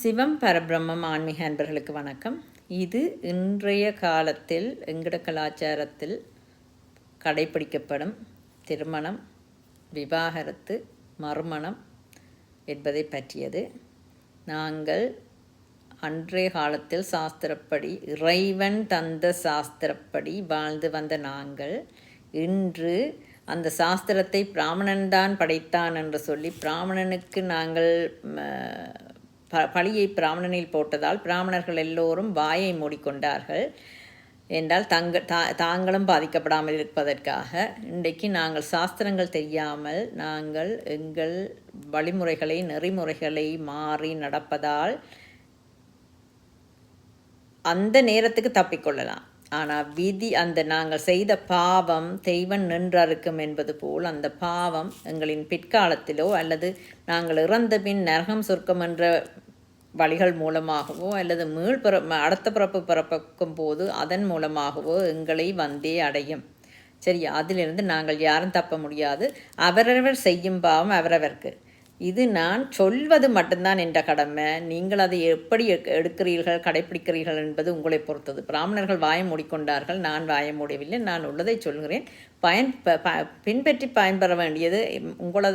சிவம் பரபிரம்மம் ஆன்மீக அன்பர்களுக்கு வணக்கம். இது இன்றைய காலத்தில் எங்கட கலாச்சாரத்தில் கடைப்பிடிக்கப்படும் திருமணம், விவாகரத்து, மறுமணம் என்பதை பற்றியது. நாங்கள் அன்றைய காலத்தில் சாஸ்திரப்படி, இறைவன் தந்த சாஸ்திரப்படி வாழ்ந்து வந்த நாங்கள் இன்று அந்த சாஸ்திரத்தை பிராமணன்தான் படைத்தான் என்று சொல்லி பிராமணனுக்கு நாங்கள் பழியை பிராமணனில் போட்டதால் பிராமணர்கள் எல்லோரும் வாயை மூடிக்கொண்டார்கள் என்றால் தாங்களும் பாதிக்கப்படாமல் இருப்பதற்காக இன்றைக்கு நாங்கள் சாஸ்திரங்கள் தெரியாமல் நாங்கள் எங்கள் வழிமுறைகளை நெறிமுறைகளை மாறி நடப்பதால் அந்த நேரத்துக்கு தப்பிக்கொள்ளலாம். ஆனால் விதி அந்த நாங்கள் செய்த பாவம் தெய்வம் நின்றறுக்கும் என்பது போல் அந்த பாவம் எங்களின் பிற்காலத்திலோ அல்லது நாங்கள் இறந்த பின் நரகம் சொர்க்கம் என்ற வழிகள் மூலமாகவோ அல்லது அடுத்த பிறப்பு பிறக்கும் போது அதன் மூலமாகவோ எங்களை வந்தே அடையும். சரியா? அதிலிருந்து நாங்கள் யாரும் தப்ப முடியாது. அவரவர் செய்யும் பாவம் அவரவருக்கு. இது நான் சொல்வது மட்டும்தான் என்ற கடமை. நீங்கள் அதை எப்படி எடுக்கிறீர்கள், கடைப்பிடிக்கிறீர்கள் என்பது உங்களை பொறுத்தது. பிராமணர்கள் வாயை மூடிக்கொண்டார்கள், நான் வாயை மூடவில்லை. நான் உள்ளதை சொல்கிறேன். பின்பற்றி பயன்பெற வேண்டியது உங்களை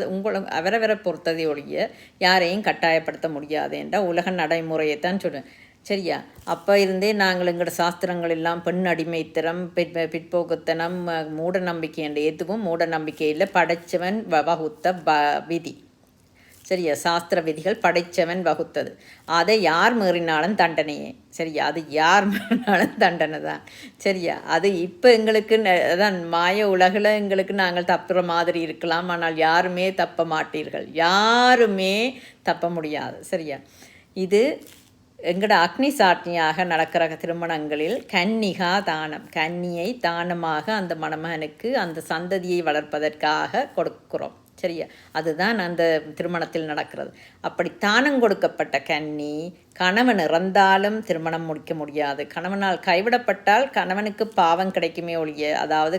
அவரவரை பொறுத்ததை ஒழிய யாரையும் கட்டாயப்படுத்த முடியாது என்ற உலக நடைமுறையைத்தான் சொல்லுவேன். சரியா? அப்போ இருந்தே நாங்கள் எங்களோட சாஸ்திரங்கள் எல்லாம் பெண் அடிமைத்தனம், பிற்போக்குத்தனம், மூட நம்பிக்கை என்ற எதுவும் மூட நம்பிக்கையில் படைச்சவன் வகுத்த விதி. சரியா? சாஸ்திர விதிகள் படைச்சவன் வகுத்தது. அதை யார் மீறினாலும் தண்டனையே. சரியா? அது யார் மீறினாலும் தண்டனை தான். சரியா? அது இப்போ எங்களுக்கு அதான் மாய உலகில் எங்களுக்கு நாங்கள் தப்புற மாதிரி இருக்கலாம். ஆனால் யாருமே தப்ப மாட்டீர்கள். யாருமே தப்ப முடியாது. சரியா? இது எங்களோட அக்னி சாட்சியாக நடக்கிற திருமணங்களில் கன்னிகா தானம், கன்னியை தானமாக அந்த மணமகனுக்கு அந்த சந்ததியை வளர்ப்பதற்காக கொடுக்கிறோம். சரியா? அதுதான் அந்த திருமணத்தில் நடக்கிறது. அப்படி தானம் கொடுக்கப்பட்ட கன்னி கணவன் இறந்தாலும் திருமணம் முடிக்க முடியாது. கணவனால் கைவிடப்பட்டால் கணவனுக்கு பாவம் கிடைக்குமே ஒழிய, அதாவது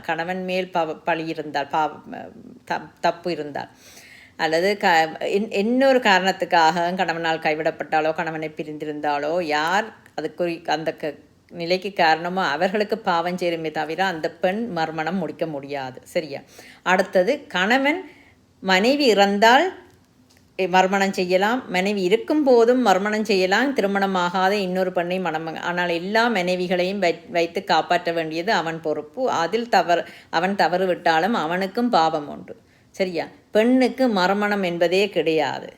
கணவன் மேல் பழி இருந்தால், தப்பு இருந்தால் அல்லது இன்னொரு காரணத்துக்காக கணவனால் கைவிடப்பட்டாலோ கணவனை பிரிந்திருந்தாலோ யார் அந்த நிலைக்கு காரணமோ அவர்களுக்கு பாவம் சேருமே தவிர அந்த பெண் மறுமணம் முடிக்க முடியாது. சரியா? அடுத்தது, கணவன் மனைவி இறந்தால் மறுமணம் செய்யலாம், மனைவி இருக்கும் போதும் மறுமணம் செய்யலாம், திருமணமாகாத இன்னொரு பெண்ணை ஆனால் எல்லா மனைவிகளையும் வைத்து காப்பாற்ற வேண்டியது அவன் பொறுப்பு. அதில் அவன் தவறு விட்டாலும் அவனுக்கும் பாவம் உண்டு. சரியா? பெண்ணுக்கு மறுமணம் என்பதே கிடையாது.